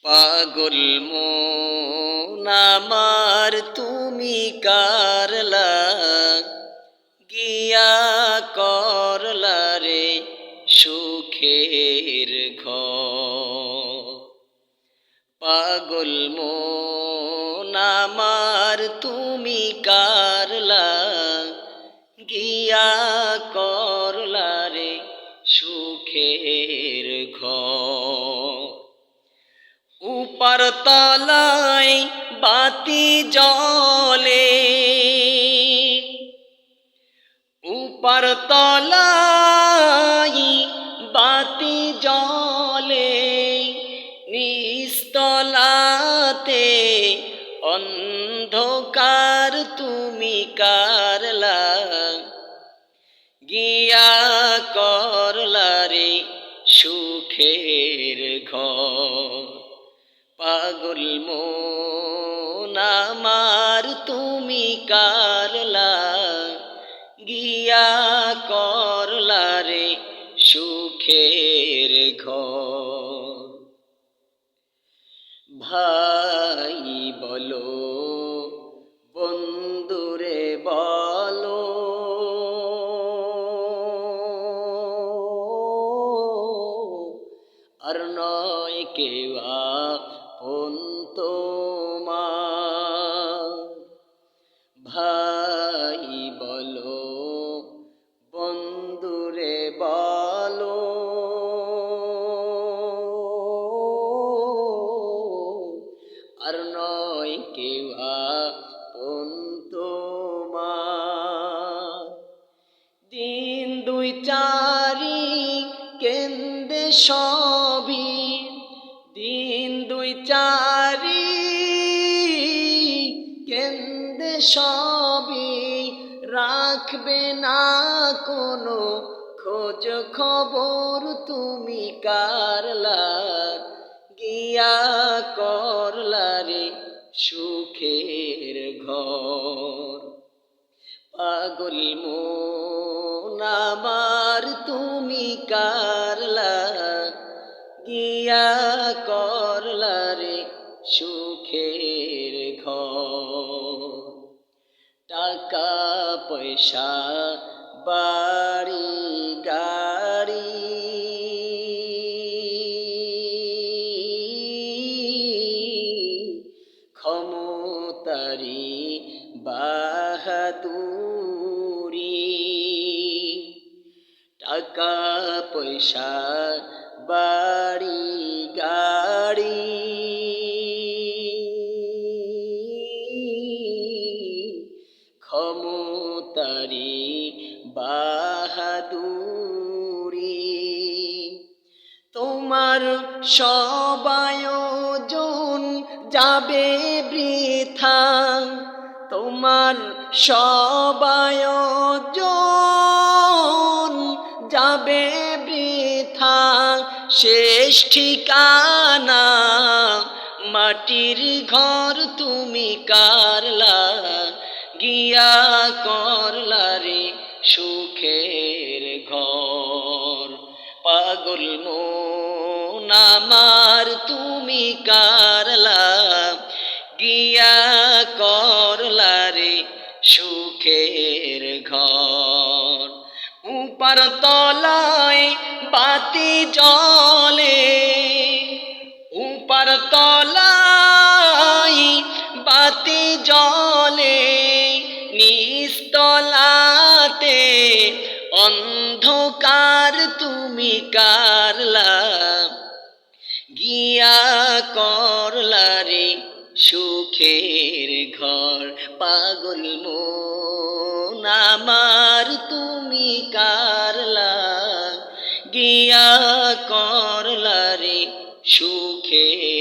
পাগল মন আমার তুমি কারলা গিয়া করলা রে সুখের ঘর। পাগল মন আমার তুমি কারলা গিয়া করলা রে সুখের ঘর। উপর তলায় বাতি জ্বলে, উপর তলায় বাতি জ্বলে, নিস্তলাতে অন্ধকার তুমি কারলা গিয়া করলা রে সুখের ঘর। পাগল মন আমার তুমি কারলা গিয়া করলা রে সুখের ঘর। ভাই বলো বন্ধুরে বলো, আর নয় কেউ আপন তোমার। ভাই বলো বন্ধুরে বলো, আর নয় কেউ আপন তোমার। দিন দুই চারি কেন্দে সবই, দিন দুই চারি কেন্দে সবই, রাখবে না কোনো খোঁজ খবর তুমি কারলা গিয়া করলা রে সুখের ঘর। পাগল মন আমার তুমি কারলা গিয়া করলা রে সুখের ঘর। টাকা পয়সা বাড়ি গাড়ি, ক্ষমতারি বাহাদুরি, টাকা পয়সা বাড়ি গাড়ি, ক্ষমতারি বাহাদুরি। তোমার সব আয়োজন যাবে বৃথা, তোমার সব আয়োজন যাবে বৃথা, শেষ ঠিকানা মাটির ঘর তুমি কারলা গিয়া করলা রে সুখের ঘর। পাগল মন আমার তুমি কারলা গিয়া করলা রে সুখের ঘর। উপর তলায় বাতি জ্বলে, উপর তলায় বাতি জ্বলে, নিস্তলাতে অন্ধকার তুমি কারলা গিয়া করলা রে সুখের ঘর। পাগল মন আমার তুমি কারলা গিয়া করলা রে সুখের